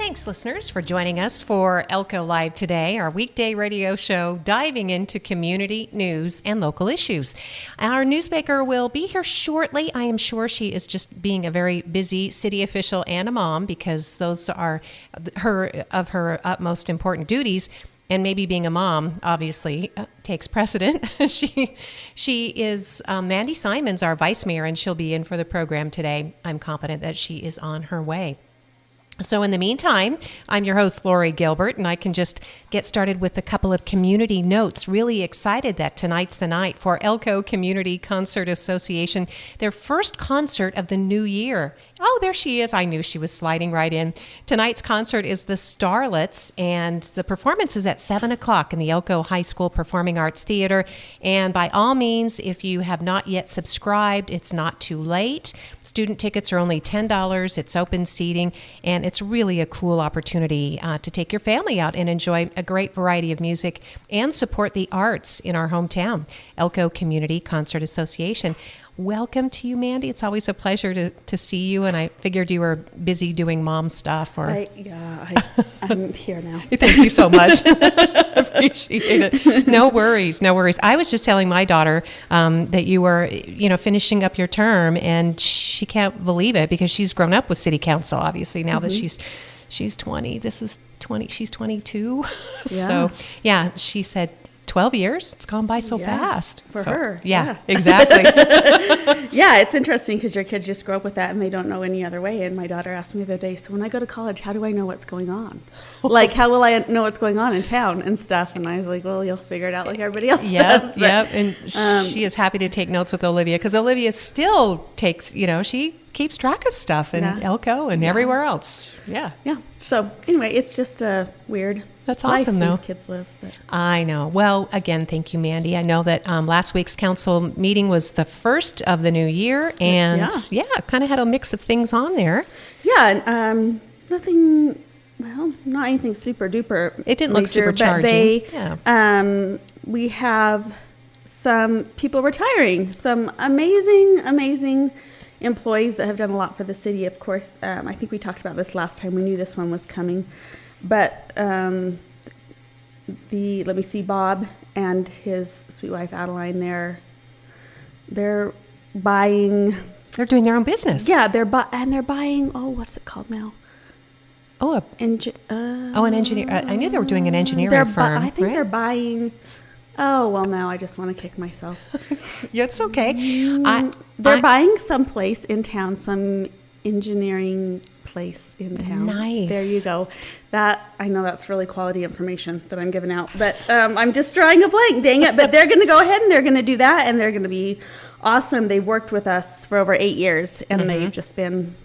Thanks, listeners, for joining us for Elko Live today, our weekday radio show diving into community news and local issues. Our newsmaker will be here shortly. I am sure she is just being a very busy city official and a mom, because those are her utmost important duties. And maybe being a mom, obviously, takes precedent. She is Mandy Simon's our vice mayor, and she'll be in for the program today. I'm confident that she is on her way. So in the meantime, I'm your host, Lori Gilbert, and I can just get started with a couple of community notes. Really excited that tonight's the night for Elko Community Concert Association, their first concert of the new year. Oh, there she is. I knew she was sliding right in. Tonight's concert is the Starlets, and the performance is at 7 o'clock in the Elko High School Performing Arts Theater. And by all means, if you have not yet subscribed, it's not too late. Student tickets are only $10. It's open seating, and it's really a cool opportunity to take your family out and enjoy a great variety of music and support the arts in our hometown. Elko Community Concert Association. Welcome to you, Mandy. It's always a pleasure to see you, and I figured you were busy doing mom stuff. I'm here now. Thank you so much. Appreciate it. No worries. I was just telling my daughter that you were, finishing up your term, and she can't believe it because she's grown up with city council, obviously, now that she's 20. This is 20. She's 22. Yeah. So, yeah, she said, 12 years? It's gone by so fast. For her. Yeah, exactly. Yeah, it's interesting because your kids just grow up with that and they don't know any other way. And my daughter asked me the other day, so when I go to college, how do I know what's going on? Like, how will I know what's going on in town and stuff? And I was like, well, you'll figure it out like everybody else does. Yep. And she is happy to take notes with Olivia, because Olivia still takes, she keeps track of stuff in Elko and everywhere else. Yeah. Yeah. So anyway, it's just a weird That's awesome, life though. these kids live. But. I know. Well, again, thank you, Mandy. I know that last week's council meeting was the first of the new year, and kind of had a mix of things on there. Yeah, nothing. Well, not anything super duper. It didn't look super charging. We have some people retiring. Some amazing employees that have done a lot for the city. Of course, I think we talked about this last time. We knew this one was coming. But Bob and his sweet wife Adeline, they're buying. They're doing their own business. Yeah, they're buying. Oh, what's it called now? Oh, an engineer. I knew they were doing an engineering firm. I think they're buying. Oh, well, now I just want to kick myself. Yeah, it's okay. They're buying some place in town, some engineering place in town. Nice. There you go. I know that's really quality information that I'm giving out, but I'm just drawing a blank, dang it. But they're going to go ahead and they're going to do that, and they're going to be awesome. They've worked with us for over 8 years, and they've just been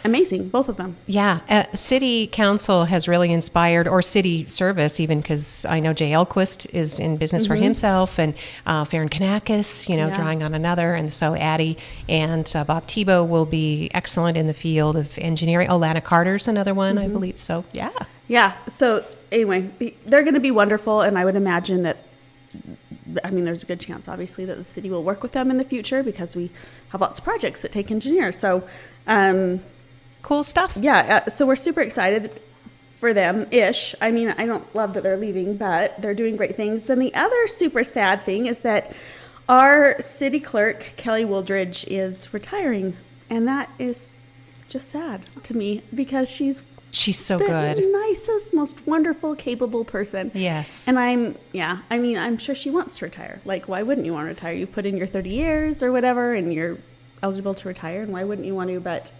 amazing, both of them. Yeah. City council has really inspired, or city service even, because I know Jay Elquist is in business for himself, and Farron Kanakis, drawing on another. And so Addie and Bob Tebow will be excellent in the field of engineering. Oh, Lana Carter's another one, I believe. So, yeah. Yeah. So anyway, they're going to be wonderful. And I would imagine that, there's a good chance, obviously, that the city will work with them in the future, because we have lots of projects that take engineers. So, cool stuff. Yeah. So we're super excited for them-ish. I don't love that they're leaving, but they're doing great things. And the other super sad thing is that our city clerk, Kelly Wooldridge, is retiring. And that is just sad to me, because she's so the good. Nicest, most wonderful, capable person. Yes. And I'm sure she wants to retire. Like, why wouldn't you want to retire? You've put in your 30 years or whatever, and you're eligible to retire, and why wouldn't you want to? But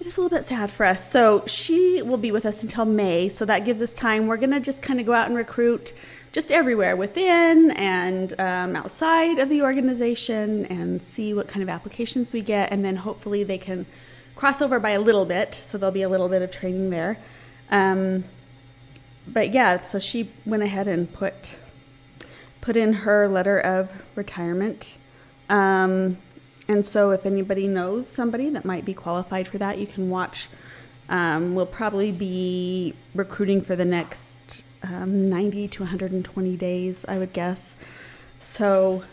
it is a little bit sad for us. So she will be with us until May, so that gives us time. We're going to just kind of go out and recruit just everywhere within and outside of the organization, and see what kind of applications we get, and then hopefully they can cross over by a little bit, so there'll be a little bit of training there. But yeah, so she went ahead and put in her letter of retirement. And so if anybody knows somebody that might be qualified for that, you can watch. We'll probably be recruiting for the next 90 to 120 days, I would guess. So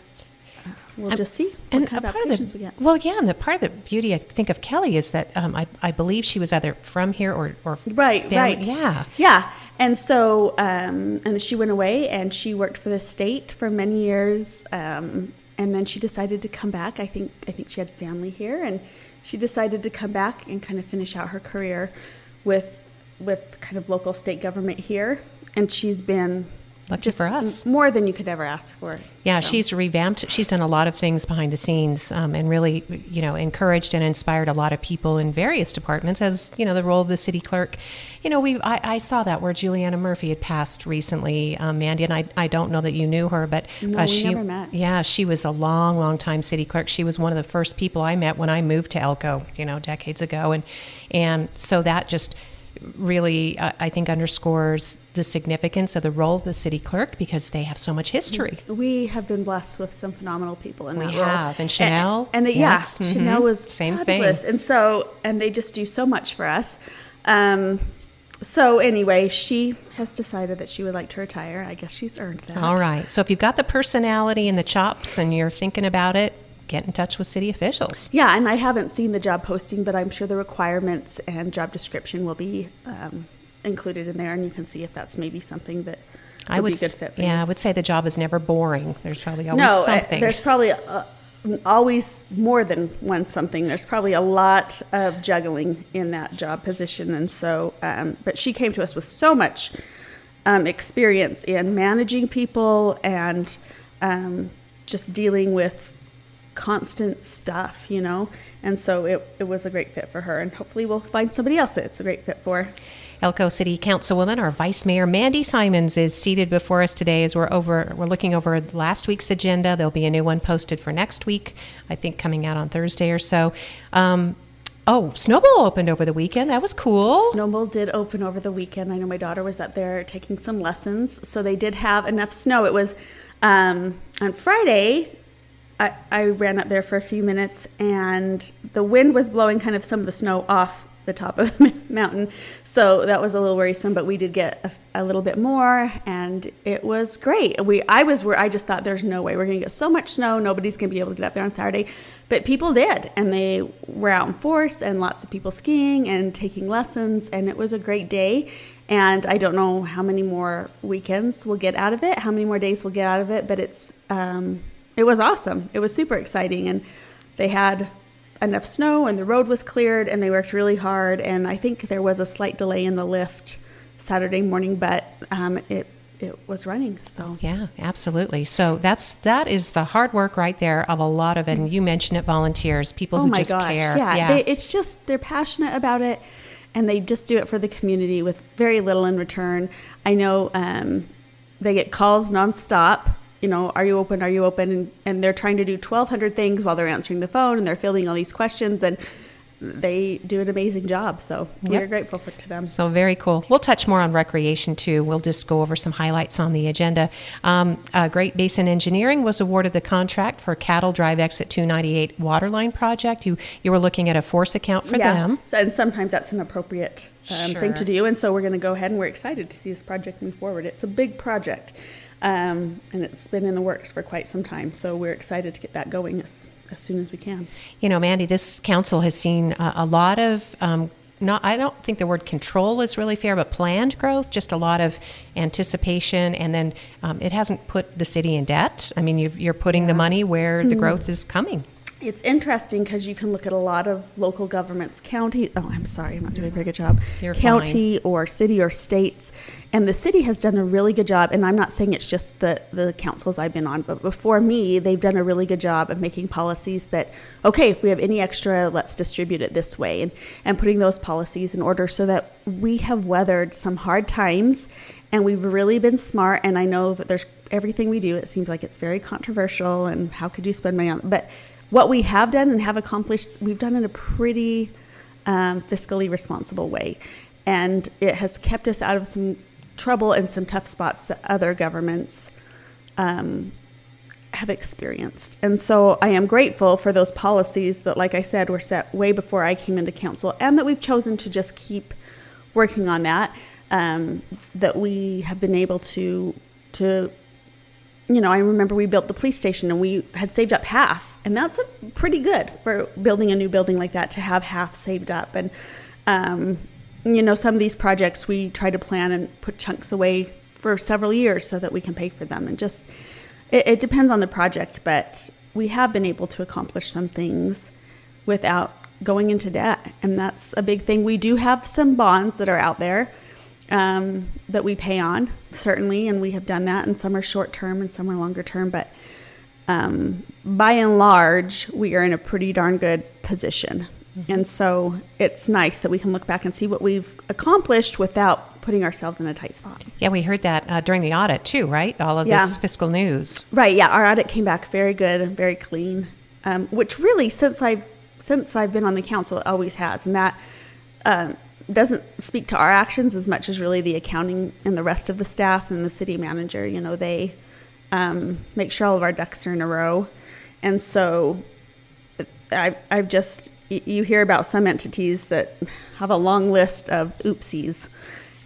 we'll just see what kind of applications we get. Well, yeah, and the part of the beauty I think of Kelly is that I believe she was either from here or right, family. right, yeah. And so and she went away and she worked for the state for many years, and then she decided to come back. I think she had family here, and she decided to come back and kind of finish out her career with kind of local state government here, and she's been. Lucky for us. More than you could ever ask for. Yeah, so. She's revamped. She's done a lot of things behind the scenes, and really, encouraged and inspired a lot of people in various departments as, the role of the city clerk. I saw that where Juliana Murphy had passed recently, Mandy, and I don't know that you knew her, but no, we never met. Yeah, she was a long, long time city clerk. She was one of the first people I met when I moved to Elko, decades ago. And so that just really, I think, underscores the significance of the role of the city clerk because they have so much history. We have been blessed with some phenomenal people in that role. We have, and Chanel. Yes. Chanel was same fabulous. thing. And they just do so much for us. So anyway, she has decided that she would like to retire. I guess she's earned that. All right. So if you've got the personality and the chops and you're thinking about it, get in touch with city officials. Yeah, and I haven't seen the job posting, but I'm sure the requirements and job description will be included in there, and you can see if that's maybe something that would be a good fit for you. Yeah, I would say the job is never boring. There's probably always something. There's probably always more than one something. There's probably a lot of juggling in that job position, and so, but she came to us with so much experience in managing people and just dealing with constant stuff, and so it was a great fit for her, and hopefully we'll find somebody else that it's a great fit for. Elko City Councilwoman, our Vice Mayor Mandy Simons, is seated before us today as we're looking over last week's agenda. There'll be a new one posted for next week, I think coming out on Thursday or so. SnoBowl opened over the weekend. That was cool. SnoBowl did open over the weekend. I know my daughter was up there taking some lessons, so they did have enough snow. It was on Friday. I ran up there for a few minutes, and the wind was blowing kind of some of the snow off the top of the mountain, so that was a little worrisome, but we did get a little bit more, and it was great. I just thought there's no way we're going to get so much snow, nobody's going to be able to get up there on Saturday, but people did, and they were out in force, and lots of people skiing and taking lessons, and it was a great day. And I don't know how many more weekends we'll get out of it, how many more days we'll get out of it, but it was awesome. It was super exciting, and they had enough snow, and the road was cleared, and they worked really hard. And I think there was a slight delay in the lift Saturday morning, but it was running. So yeah, absolutely. So that is the hard work right there of a lot of it. And you mentioned it, volunteers, people who just care. Yeah. It's just they're passionate about it, and they just do it for the community with very little in return. I know they get calls nonstop. Are you open? Are you open? And they're trying to do 1,200 things while they're answering the phone, and they're fielding all these questions, and they do an amazing job. So we're grateful to them. So very cool. We'll touch more on recreation too. We'll just go over some highlights on the agenda. Great Basin Engineering was awarded the contract for Cattle Drive Exit 298 Waterline project. You were looking at a force account for them. So, and sometimes that's an appropriate thing to do. And so we're going to go ahead, and we're excited to see this project move forward. It's a big project. And it's been in the works for quite some time, so we're excited to get that going as soon as we can. Mandy, this council has seen a lot of, I don't think the word control is really fair, but planned growth, just a lot of anticipation, and then it hasn't put the city in debt. I mean, you're putting the money where the growth is coming. It's interesting because you can look at a lot of local governments, county. Oh, I'm sorry, I'm not doing a very good job. You're county fine. Or city or states, and the city has done a really good job. And I'm not saying it's just the councils I've been on, but before me, they've done a really good job of making policies that, okay, if we have any extra, let's distribute it this way, and putting those policies in order so that we have weathered some hard times. And we've really been smart. And I know that there's everything we do. It seems like it's very controversial, and how could you spend money on it? But what we have done and have accomplished, we've done in a pretty fiscally responsible way. And it has kept us out of some trouble and some tough spots that other governments have experienced. And so I am grateful for those policies that, like I said, were set way before I came into council, and that we've chosen to just keep working on that, that we have been able to I remember we built the police station and we had saved up half, and that's pretty good for building a new building like that, to have half saved up. And some of these projects we try to plan and put chunks away for several years so that we can pay for them. And just it depends on the project, but we have been able to accomplish some things without going into debt, and that's a big thing. We do have some bonds that are out there that we pay on, certainly, and we have done that, and some are short term and some are longer term, but by and large, we are in a pretty darn good position. Mm-hmm. And so it's nice that we can look back and see what we've accomplished without putting ourselves in a tight spot. Yeah, we heard that during the audit too, right? All of this fiscal news. Right, yeah, our audit came back very good and very clean, which really, since I've been on the council, it always has. And that doesn't speak to our actions as much as really the accounting and the rest of the staff and the city manager. They make sure all of our ducks are in a row. And so I've just, you hear about some entities that have a long list of oopsies,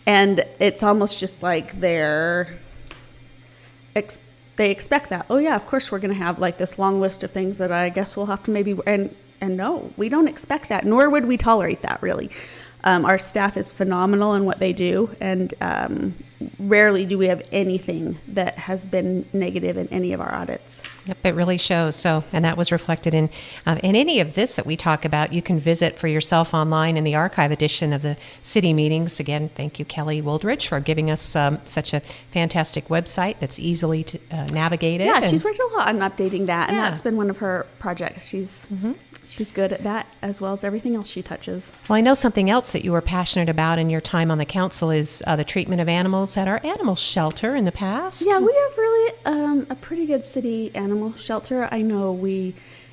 and it's almost just like they expect that. Oh yeah, of course we're going to have like this long list of things that I guess we'll have to maybe, and no, we don't expect that, nor would we tolerate that, really. Our staff is phenomenal in what they do, and rarely do we have anything that has been negative in any of our audits. Yep, it really shows. So, and that was reflected in any of this that we talk about. You can visit for yourself online in the archive edition of the city meetings. Again, thank you, Kelly Wooldridge, for giving us such a fantastic website that's easily navigated. Yeah, she's worked a lot on updating that, and that's been one of her projects. She's good at that, as well as everything else she touches. Well, I know something else that you were passionate about in your time on the council is the treatment of animals at our animal shelter in the past. Yeah, we have really a pretty good city animal shelter. I know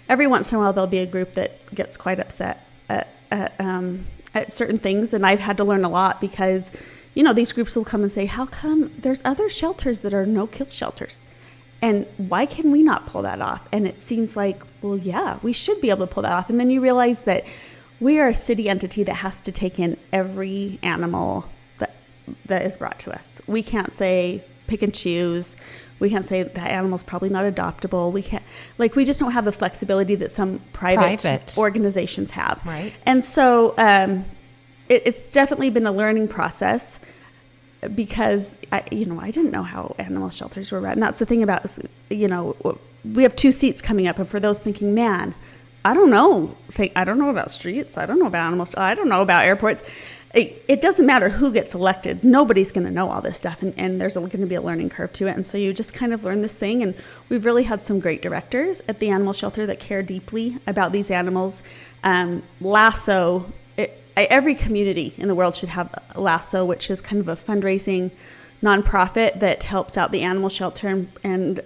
every once in a while there'll be a group that gets quite upset at certain things, and I've had to learn a lot because, these groups will come and say, how come there's other shelters that are no-kill shelters? And why can we not pull that off? And it seems like, well, yeah, we should be able to pull that off. And then you realize that we are a city entity that has to take in every animal that is brought to us. We can't say pick and choose. We can't say that animal's probably not adoptable. We just don't have the flexibility that some private organizations have. Right. And so it's definitely been a learning process, because I didn't know how animal shelters were run. And that's the thing about, we have 2 seats coming up, and for those thinking, man, I don't know about streets, I don't know about animals, I don't know about airports. It doesn't matter who gets elected. Nobody's going to know all this stuff, and there's going to be a learning curve to it. And so you just kind of learn this thing, and we've really had some great directors at the animal shelter that care deeply about these animals. Lasso, every community in the world should have Lasso, which is kind of a fundraising nonprofit that helps out the animal shelter and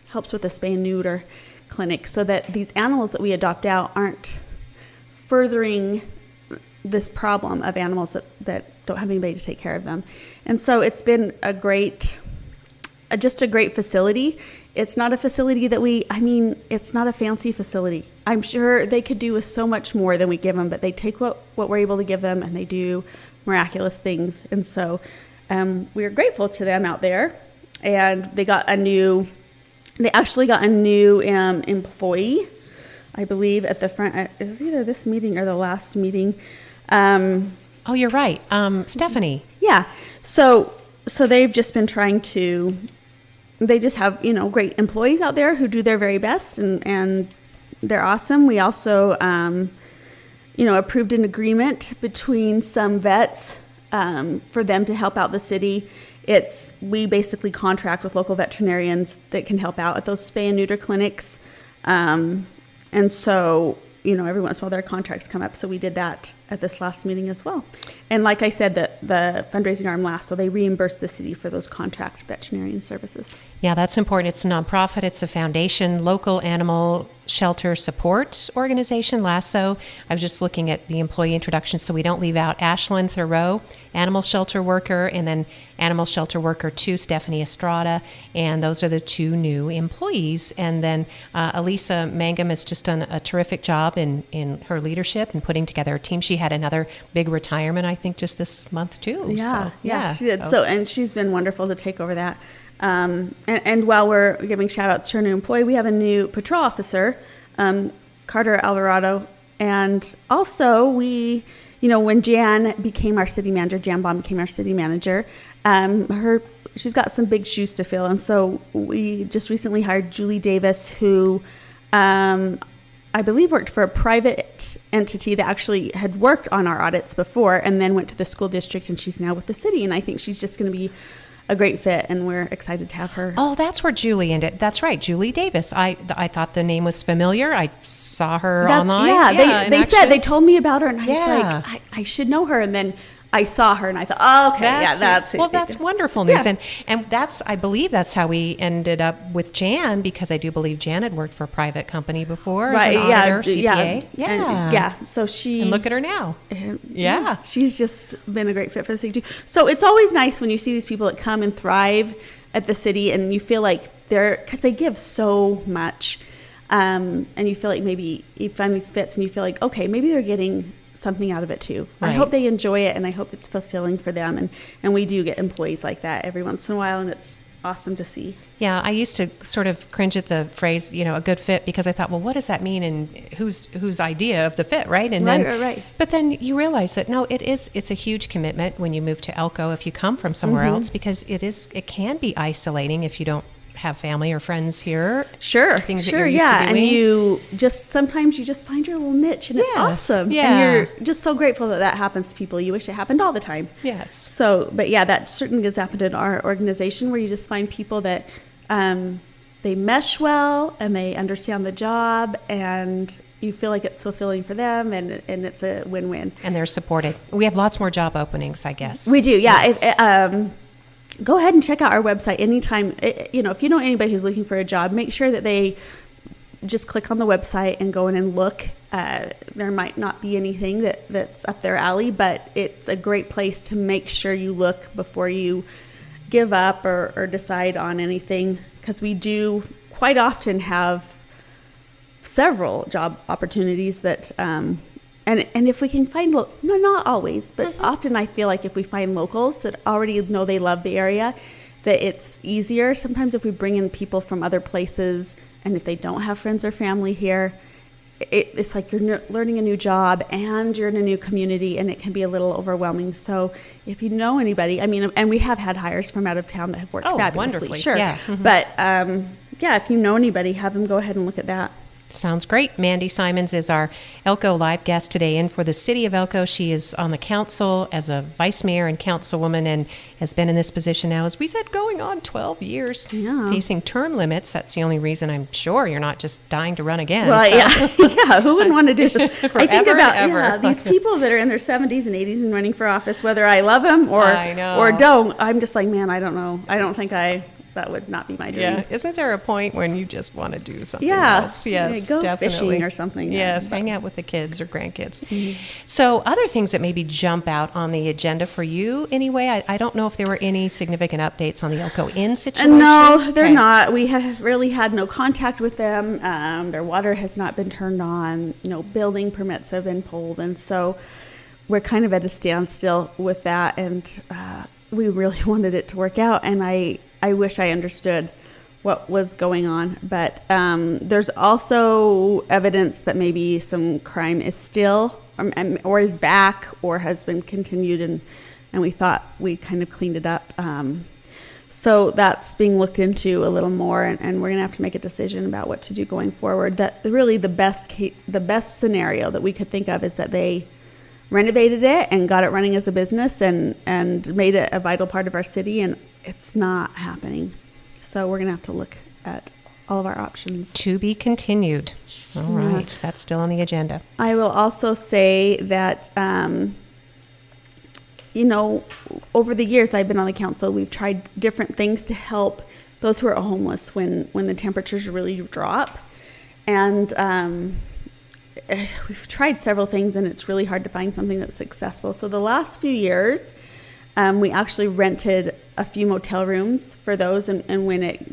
helps with the spay and neuter clinic, so that these animals that we adopt out aren't furthering this problem of animals that don't have anybody to take care of them. And so it's been just a great facility. It's not a facility it's not a fancy facility. I'm sure they could do with so much more than we give them, but they take what we're able to give them, and they do miraculous things. And so we're grateful to them out there. And they actually got a new employee, I believe, at the front. It was either this meeting or the last meeting. Oh, you're right. Stephanie. Yeah. So they've just been they just have, great employees out there who do their very best, and they're awesome. We also, approved an agreement between some vets for them to help out the city. We basically contract with local veterinarians that can help out at those spay and neuter clinics. And so, every once in a while their contracts come up. So we did that at this last meeting as well. And like I said, the fundraising arm last, so they reimburse the city for those contract veterinarian services. Yeah, that's important. It's a nonprofit. It's a foundation, local animal shelter support organization, LASSO. I was just looking at the employee introduction, so we don't leave out Ashlyn Thoreau, animal shelter worker, and then animal shelter worker 2, Stephanie Estrada, and those are the 2 new employees. And then Elisa Mangum has just done a terrific job in her leadership and putting together a team. She had another big retirement, I think, just this month too. Yeah, So, yeah, she did. So, and she's been wonderful to take over that. And while we're giving shout outs to our new employee, we have a new patrol officer, Carter Alvarado. And also when Jan became our city manager, Jan Baum became our city manager, she's got some big shoes to fill. And so we just recently hired Julie Davis, who I believe worked for a private entity that actually had worked on our audits before and then went to the school district, and she's now with the city. And I think she's just going to be a great fit, and we're excited to have her. Oh, that's where Julie ended. That's right, Julie Davis. I thought the name was familiar. I saw her online. Yeah, they told me about her, and I was like, I should know her. And then I saw her, and I thought, oh, okay, that's it. Well, that's wonderful news, Yeah. and I believe that's how we ended up with Jan, because I do believe Jan had worked for a private company before as an auditor, CPA. So she, and look at her now. Yeah, she's just been a great fit for the city too. So it's always nice when you see these people that come and thrive at the city, and you feel like because they give so much, and you feel like maybe you find these fits, and you feel like, okay, maybe they're getting something out of it too. Right. I hope they enjoy it, and I hope it's fulfilling for them. And we do get employees like that every once in a while, and it's awesome to see. Yeah, I used to sort of cringe at the phrase, a good fit, because I thought, well, what does that mean, and whose idea of the fit, right? And right. But then you realize that no, it's a huge commitment when you move to Elko if you come from somewhere else, because it can be isolating if you don't have family or friends here. Sure, things that you're used to doing. And sometimes you just find your little niche, and it's awesome. Yeah. And you're just so grateful that happens to people. You wish it happened all the time. Yes. So, but yeah, that certainly has happened in our organization, where you just find people that they mesh well, and they understand the job, and you feel like it's fulfilling for them, and it's a win-win. And they're supported. We have lots more job openings, I guess. We do, yeah. Yes. Go ahead and check out our website anytime. If you know anybody who's looking for a job, make sure that they just click on the website and go in and look. There might not be anything that's up their alley, but it's a great place to make sure you look before you give up or decide on anything, because we do quite often have several job opportunities that and if we can find, not always, but often I feel like if we find locals that already know they love the area, that it's easier. Sometimes if we bring in people from other places, and if they don't have friends or family here, it's like you're learning a new job and you're in a new community, and it can be a little overwhelming. So if you know anybody, and we have had hires from out of town that have worked fabulously. Wonderfully. Sure. Yeah. But if you know anybody, have them go ahead and look at that. Sounds great. Mandy Simons is our Elko Live guest today. And for the city of Elko, she is on the council as a vice mayor and councilwoman, and has been in this position now, as we said, going on 12 years, facing term limits. That's the only reason I'm sure you're not just dying to run again. Well, yeah. Who wouldn't want to do this? Forever I think about and ever. These people that are in their 70s and 80s and running for office, whether I love them or don't, I'm just like, man, I don't know. I don't think that would not be my dream. Yeah. Isn't there a point when you just want to do something else? Yes, definitely. Go fishing or something. Yes, hang out with the kids or grandkids. Mm-hmm. So other things that maybe jump out on the agenda for you anyway, I don't know if there were any significant updates on the Elko Inn situation. No, they're not. We have really had no contact with them. Their water has not been turned on. No building permits have been pulled. And so we're kind of at a standstill with that. And we really wanted it to work out. And I wish I understood what was going on, but there's also evidence that maybe some crime is still or is back or has been continued, and we thought we kind of cleaned it up. So that's being looked into a little more, and we're gonna have to make a decision about what to do going forward. That really the best scenario that we could think of is that they renovated it and got it running as a business and made it a vital part of our city, and it's not happening. So we're going to have to look at all of our options. To be continued. All right. That's still on the agenda. I will also say that, over the years I've been on the council, we've tried different things to help those who are homeless when the temperatures really drop. And we've tried several things, and it's really hard to find something that's successful. So the last few years, we actually rented a few motel rooms for those, and when it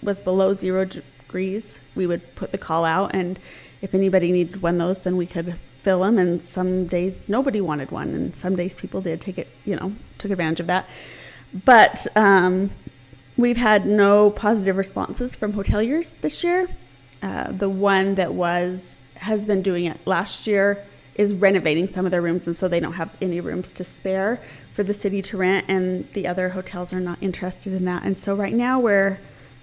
was below 0 degrees, we would put the call out, and if anybody needed one of those, then we could fill them, and some days nobody wanted one, and some days people did took advantage of that. But we've had no positive responses from hoteliers this year. The one that has been doing it last year is renovating some of their rooms, and so they don't have any rooms to spare for the city to rent, and the other hotels are not interested in that. And so right now we're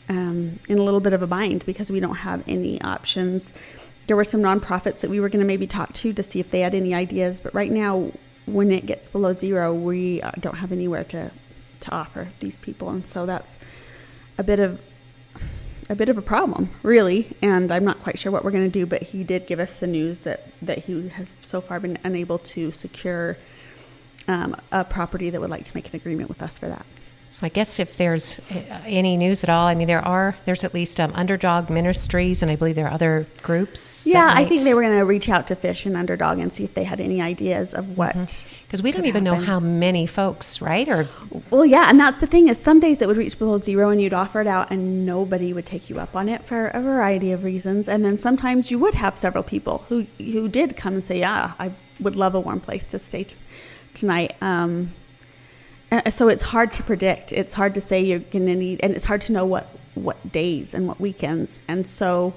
in a little bit of a bind because we don't have any options. There were some nonprofits that we were going to maybe talk to see if they had any ideas, but right now when it gets below zero, we don't have anywhere to offer these people, and so that's a bit of a problem, really, and I'm not quite sure what we're going to do, but he did give us the news that he has so far been unable to secure a property that would like to make an agreement with us for that. So I guess if there's any news at all, I mean, there's at least Underdog Ministries, and I believe there are other groups. Yeah, I think they were going to reach out to Fish and Underdog and see if they had any ideas of what. Because we don't even know how many folks, right? Well, yeah, and that's the thing is some days it would reach below zero and you'd offer it out and nobody would take you up on it for a variety of reasons. And then sometimes you would have several people who did come and say, yeah, I would love a warm place to stay tonight. So it's hard to predict. It's hard to say you're going to need, and it's hard to know what days and what weekends. And so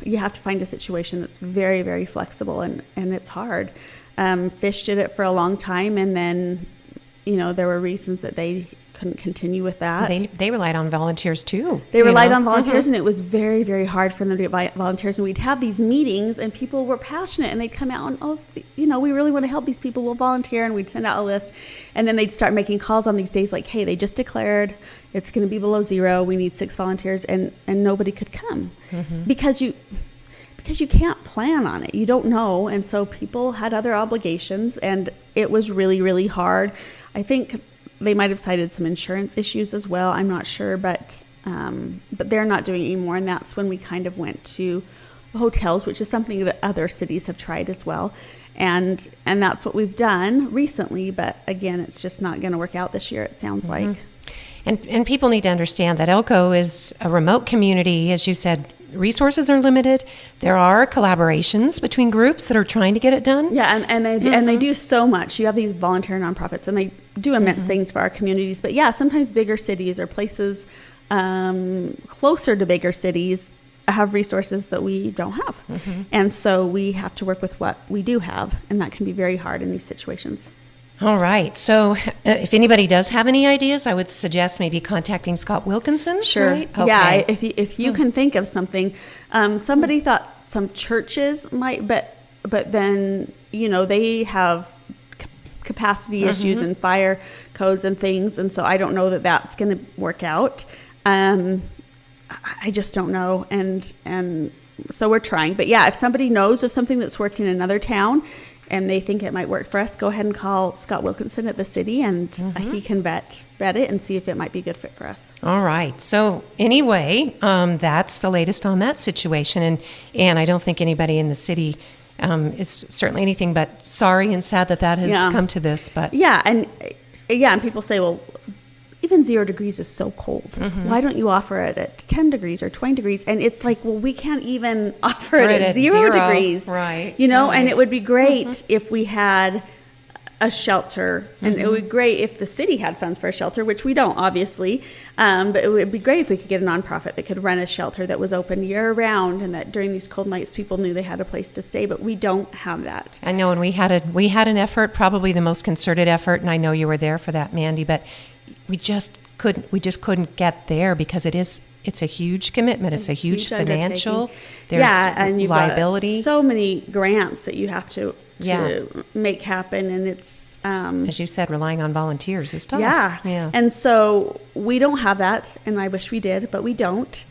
you have to find a situation that's very, very flexible, and it's hard. Fish did it for a long time, and then, there were reasons that they couldn't continue with that. They relied on volunteers too. They relied on volunteers, and it was very, very hard for them to get volunteers. And we'd have these meetings, and people were passionate, and they'd come out and, we really want to help these people. We'll volunteer, and we'd send out a list, and then they'd start making calls on these days like, hey, they just declared it's going to be below zero. We need 6 volunteers, and nobody could come because you can't plan on it. You don't know, and so people had other obligations, and it was really, really hard. I think they might have cited some insurance issues as well. I'm not sure, but they're not doing it anymore. And that's when we kind of went to hotels, which is something that other cities have tried as well. And that's what we've done recently. But again, it's just not going to work out this year, it sounds like. And people need to understand that Elko is a remote community. As you said, resources are limited. There are collaborations between groups that are trying to get it done. Yeah, and they do so much. You have these volunteer nonprofits, and they do immense things for our communities. But yeah, sometimes bigger cities or places closer to bigger cities have resources that we don't have. And so we have to work with what we do have, and that can be very hard in these situations. All right. So if anybody does have any ideas, I would suggest maybe contacting Scott Wilkinson. Sure. Right? Okay. Yeah, if you can think of something. Somebody thought some churches might, but then, they have capacity issues and fire codes and things. And so I don't know that that's going to work out. I just don't know. And so we're trying. But yeah, if somebody knows of something that's worked in another town and they think it might work for us, go ahead and call Scott Wilkinson at the city, and he can vet it and see if it might be a good fit for us. All right. So anyway, that's the latest on that situation. And I don't think anybody in the city is certainly anything but sorry and sad that has come to this. But and people say, well, even 0 degrees is so cold. Why don't you offer it at 10 degrees or 20 degrees? And it's like, well, we can't even offer it at 0 degrees. Right. And it would be great if we had a shelter, and it would be great if the city had funds for a shelter, which we don't, obviously. But it would be great if we could get a nonprofit that could run a shelter that was open year round, and that during these cold nights, people knew they had a place to stay. But we don't have that. I know, and we had an effort, probably the most concerted effort, and I know you were there for that, Mandy, but we just couldn't get there because it's a huge commitment. It's a huge financial. There's and you've liability. Got so many grants that you have to make happen, and it's as you said, relying on volunteers is tough. Yeah. And so we don't have that, and I wish we did, but we don't.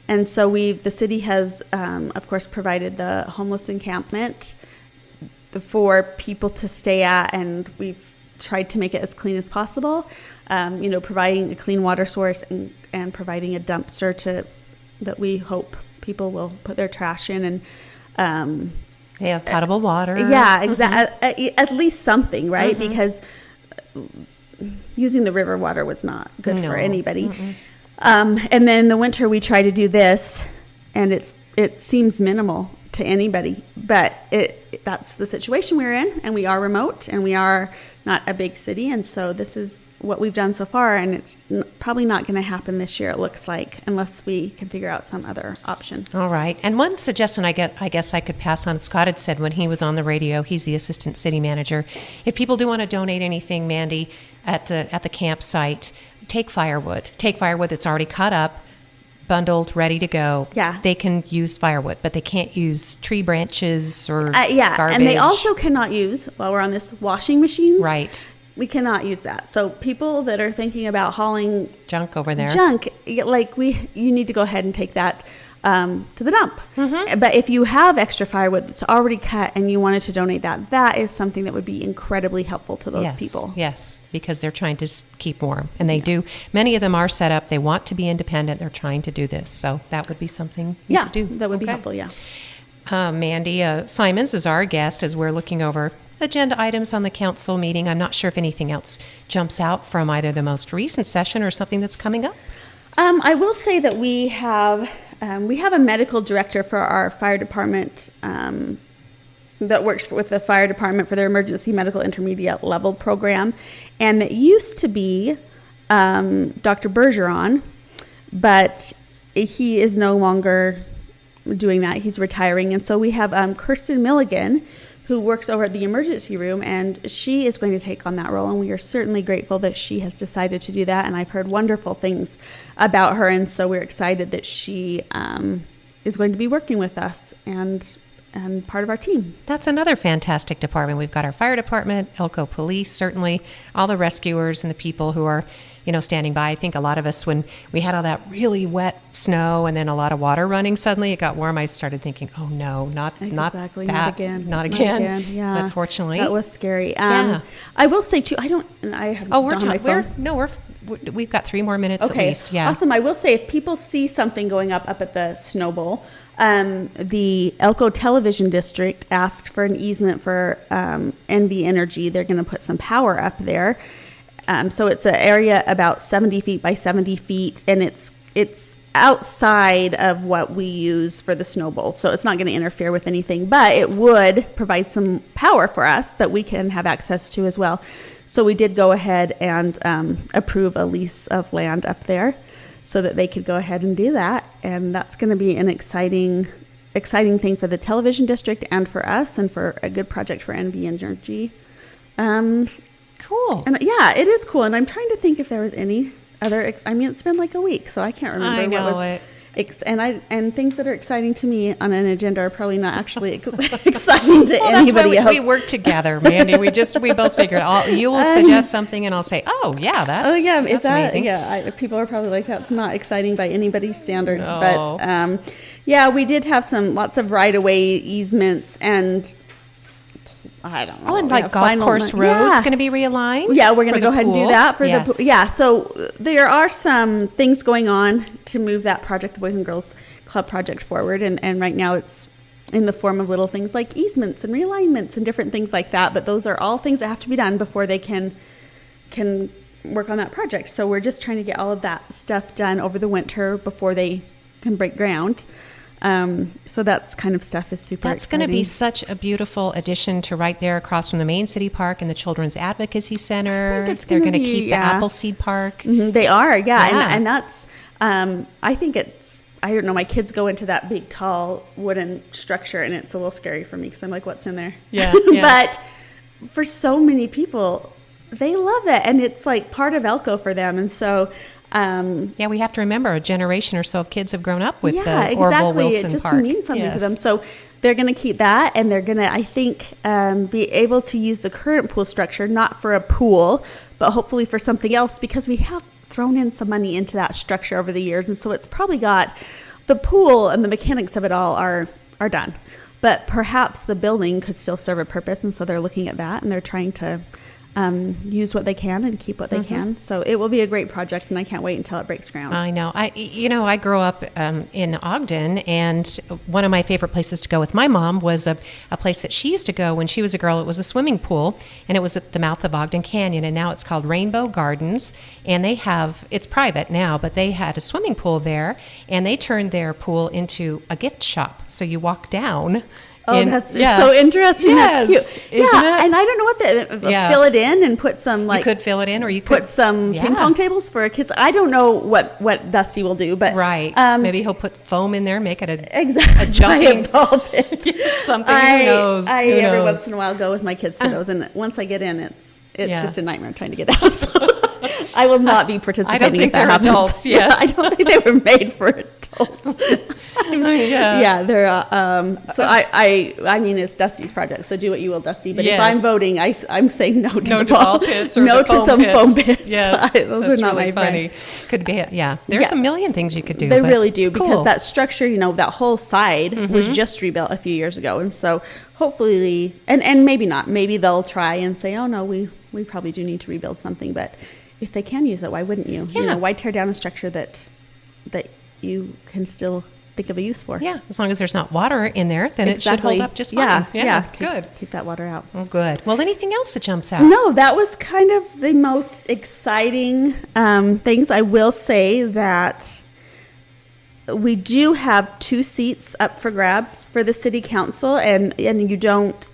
And so the city has, of course, provided the homeless encampment for people to stay at, and we've tried to make it as clean as possible. Providing a clean water source and providing a dumpster that we hope people will put their trash in, and they have potable water. Yeah, exactly. At least something, right? Because using the river water was not good for anybody. And then in the winter we try to do this, and it seems minimal to anybody, but that's the situation we're in, and we are remote, and we are not a big city, and so this is what we've done so far, and it's probably not going to happen this year, it looks like, unless we can figure out some other option. All right. And one suggestion I guess I could pass on, Scott had said when he was on the radio, he's the assistant city manager. If people do want to donate anything, Mandy, at the campsite, take firewood. Take firewood that's already cut up, bundled, ready to go. Yeah. They can use firewood, but they can't use tree branches or Yeah, garbage. and they also cannot use, while we're on this, washing machines. Right. We cannot use that. So people that are thinking about hauling Junk over there. you need to go ahead and take that to the dump. Mm-hmm. But if you have extra firewood that's already cut and you wanted to donate that, that is something that would be incredibly helpful to those people. Yes, because they're trying to keep warm. And they do. Many of them are set up. They want to be independent. They're trying to do this. So that would be something you could do. That would be helpful, yeah. Mandy Simons is our guest as we're looking over agenda items on the council meeting. I'm not sure if anything else jumps out from either the most recent session or something that's coming up. I will say that we have a medical director for our fire department that works with the fire department for their emergency medical intermediate level program, and it used to be Dr. Bergeron, but he is no longer doing that. He's retiring, and so we have Kirsten Milligan, who works over at the emergency room, and she is going to take on that role, and we are certainly grateful that she has decided to do that, and I've heard wonderful things about her, and so we're excited that she is going to be working with us and part of our team. That's another fantastic department. We've got our fire department, Elko Police, certainly, all the rescuers and the people who are, standing by. I think a lot of us, when we had all that really wet snow and then a lot of water running, suddenly it got warm. I started thinking, oh no, not exactly, that, not again. Yeah, but fortunately, that was scary. Yeah. I will say too, we've got 3 more minutes okay. at least. Yeah, awesome. I will say, if people see something going up at the SnoBowl, the Elko Television District asked for an easement for NV Energy. They're going to put some power up there. So it's an area about 70 feet by 70 feet, and it's outside of what we use for the SnoBowl. So it's not going to interfere with anything, but it would provide some power for us that we can have access to as well. So we did go ahead and approve a lease of land up there so that they could go ahead and do that. And that's going to be an exciting thing for the television district and for us, and for a good project for NV Energy. Cool. And yeah, it is cool. And I'm trying to think if there was any other, it's been like a week, so I can't remember. I know what was and things that are exciting to me on an agenda are probably not actually exciting to anybody that's why else. We work together, Mandy. We both figured you will suggest something and I'll say, oh yeah, that's amazing. Yeah, people are probably like, that's not exciting by anybody's standards. No. But we did have lots of right-of-way easements, and I don't know. Oh, and like golf course roads going to be realigned? Yeah, we're going to go ahead and do that for yes. the pool. Yeah, so there are some things going on to move that project, the Boys and Girls Club project, forward. And right now it's in the form of little things like easements and realignments and different things like that. But those are all things that have to be done before they can work on that project. So we're just trying to get all of that stuff done over the winter before they can break ground. So that's kind of stuff is super That's exciting. going to be such a beautiful addition to right there across from the main city park and the Children's Advocacy Center. They're going to keep the Appleseed Park. Mm-hmm, they are, yeah. And that's, I think I don't know, my kids go into that big, tall wooden structure, and it's a little scary for me because I'm like, what's in there? Yeah. But for so many people, they love it, and it's like part of Elko for them. And so we have to remember a generation or so of kids have grown up with the exactly. Orville Wilson It just Park. means something to them. So they're going to keep that, and they're going to, I think, be able to use the current pool structure, not for a pool, but hopefully for something else, because we have thrown in some money into that structure over the years. And so it's probably got the pool and the mechanics of it all are done. But perhaps the building could still serve a purpose. And so they're looking at that, and they're trying to use what they can and keep what they can. So it will be a great project, and I can't wait until it breaks ground. I know. I grew up in Ogden, and one of my favorite places to go with my mom was a place that she used to go when she was a girl. It was a swimming pool, and it was at the mouth of Ogden Canyon, and now it's called Rainbow Gardens, and it's private now, but they had a swimming pool there, and they turned their pool into a gift shop. So you walk down Oh, that's so interesting. Yes. That's cute. Isn't it? And I don't know what fill it in and put some you could fill it in, or you could put some ping pong tables for kids. I don't know what Dusty will do, but maybe he'll put foam in there, make it a jumping ball pit. Something. Who knows? Every once in a while go with my kids to those, and once I get in, it's just a nightmare trying to get out. So I will not be participating. I don't think if that they're happens. adults. Yes, I don't think they were made for adults. They're. So I mean, it's Dusty's project. So do what you will, Dusty. But if I'm voting, I'm saying no to the ball pits or no to some foam pits. Yes, those are not really my funny. Could be. There's a million things you could do. They really do, because that structure, that whole side was just rebuilt a few years ago, and so hopefully, and maybe not. Maybe they'll try and say, oh no, we probably do need to rebuild something, but if they can use it, why wouldn't you? Why tear down a structure that you can still think of a use for? Yeah, as long as there's not water in there, then it should hold up just fine. Good. Take that water out. Oh, good. Well, anything else that jumps out? No, that was kind of the most exciting things. I will say that we do have 2 seats up for grabs for the city council, and you don't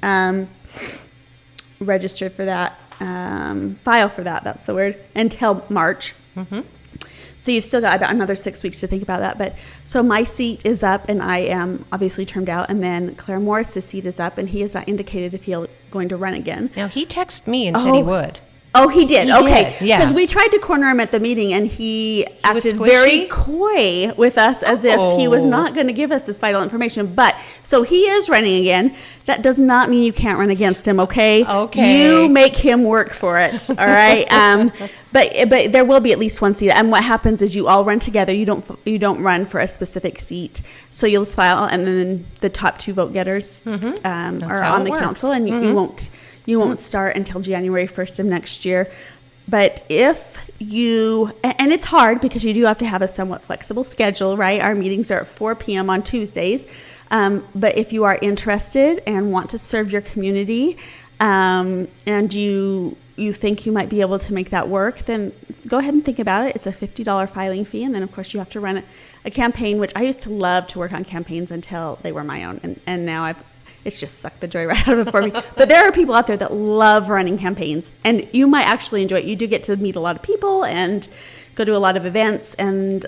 register for that, file for that, that's the word, until March. So you've still got about another 6 weeks to think about that. But so my seat is up, and I am obviously termed out. And then Claire Morris's seat is up, and he has not indicated if he's going to run again. Now, he texted me and said he would. Oh, he did? Okay. Yeah. Because we tried to corner him at the meeting, and he acted very coy with us, as if he was not going to give us this vital information. But, so he is running again. That does not mean you can't run against him, okay? Okay. You make him work for it, all right? But there will be at least one seat. And what happens is you all run together. You don't run for a specific seat. So you'll just file, and then the top 2 vote getters are on the council, and you won't start until January 1st of next year. But if you, and it's hard because you do have to have a somewhat flexible schedule, right? Our meetings are at 4 p.m. on Tuesdays. But if you are interested and want to serve your community, and you think you might be able to make that work, then go ahead and think about it. It's a $50 filing fee. And then, of course, you have to run a campaign, which I used to love to work on campaigns until they were my own. And now it's just sucked the joy right out of it for me. But there are people out there that love running campaigns, and you might actually enjoy it. You do get to meet a lot of people and go to a lot of events, and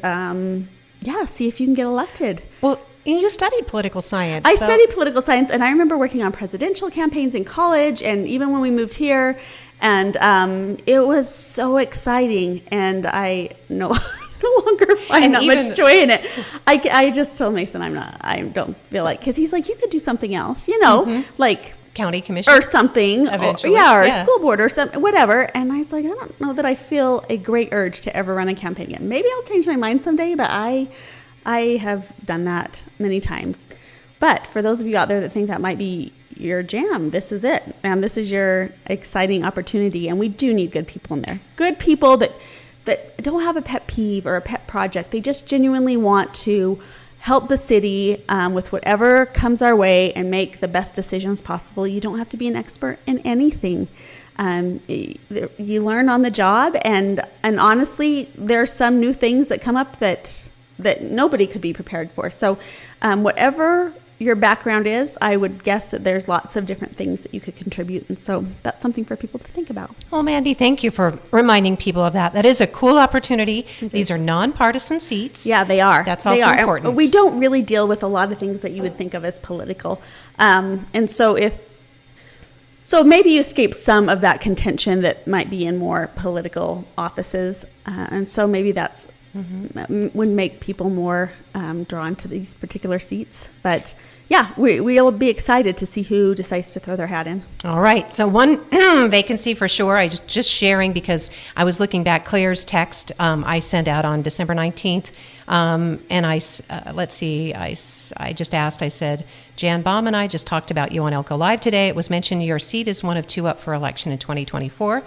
see if you can get elected. Well, and you studied political science. I studied political science, and I remember working on presidential campaigns in college, and even when we moved here, and it was so exciting, and I no longer find that much joy in it. I just told Mason I don't feel like, because he's like, you could do something else, like county commission or something, eventually. or school board or something, whatever. And I was like, I don't know that I feel a great urge to ever run a campaign again. Maybe I'll change my mind someday, but I have done that many times. But for those of you out there that think that might be your jam, this is it. And this is your exciting opportunity. And we do need good people in there. Good people that don't have a pet peeve or a pet project. They just genuinely want to help the city with whatever comes our way and make the best decisions possible. You don't have to be an expert in anything. You learn on the job, and honestly, there are some new things that come up that nobody could be prepared for. So whatever your background is, I would guess that there's lots of different things that you could contribute. And so that's something for people to think about. Well, Mandy, thank you for reminding people of that. That is a cool opportunity. These are nonpartisan seats. Yeah, they are. That's also important. And we don't really deal with a lot of things that you would think of as political. And so maybe you escape some of that contention that might be in more political offices. And so maybe that's would make people more drawn to these particular seats. But yeah, we'll be excited to see who decides to throw their hat in. All right. So one vacancy for sure. I just sharing because I was looking back Claire's text I sent out on December 19th. And let's see, I just asked, I said, Jan Baum and I just talked about you on Elko Live today. It was mentioned your seat is one of 2 up for election in 2024.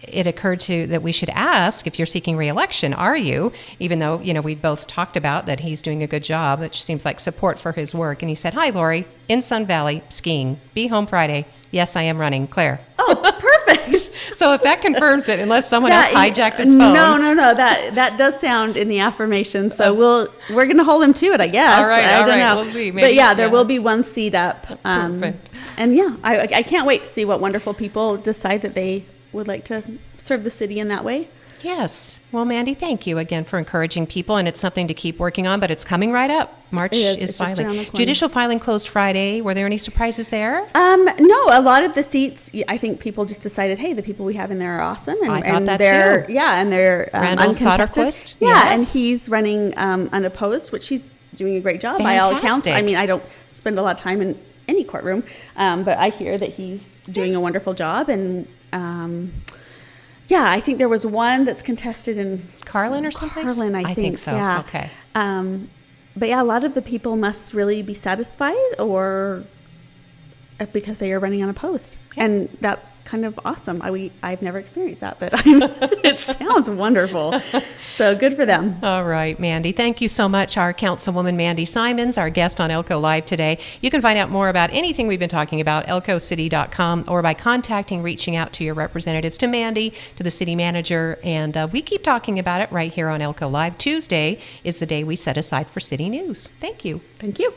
It occurred that we should ask if you're seeking re-election. Are you? Even though, we both talked about that he's doing a good job, which seems like support for his work. And he said, hi, Lori, in Sun Valley, skiing. Be home Friday. Yes, I am running. Claire. Oh, perfect. perfect. So if that confirms it, unless someone else hijacked his phone. No. That does sound in the affirmation. So we're going to hold him to it, I guess. All right. I don't know. We'll see. Maybe, but yeah, there will be one seat up. Perfect. And yeah, I can't wait to see what wonderful people decide that they would like to serve the city in that way. Yes. Well, Mandy, thank you again for encouraging people, and it's something to keep working on, but it's coming right up. March is It's just around the filing. corner. Judicial filing closed Friday. Were there any surprises there? No, a lot of the seats, I think people just decided, hey, the people we have in there are awesome. And, I thought that they're, too. Yeah, and they're Randall uncontested. Soderquist? Yeah, Yes. and he's running unopposed, which he's doing a great job by all accounts. Fantastic. I mean, I don't spend a lot of time in any courtroom, but I hear that he's doing a wonderful job. And yeah, I think there was one that's contested in Carlin or something? Carlin, I think so. Yeah. Okay. But yeah, a lot of the people must really be satisfied or because they are running unopposed. Yeah. And that's kind of awesome. I've never experienced that, but it sounds wonderful. So good for them. All right, Mandy. Thank you so much. Our Councilwoman Mandy Simons, our guest on Elko Live today. You can find out more about anything we've been talking about, elkocity.com, or by reaching out to your representatives, to Mandy, to the city manager. And we keep talking about it right here on Elko Live. Tuesday is the day we set aside for city news. Thank you. Thank you.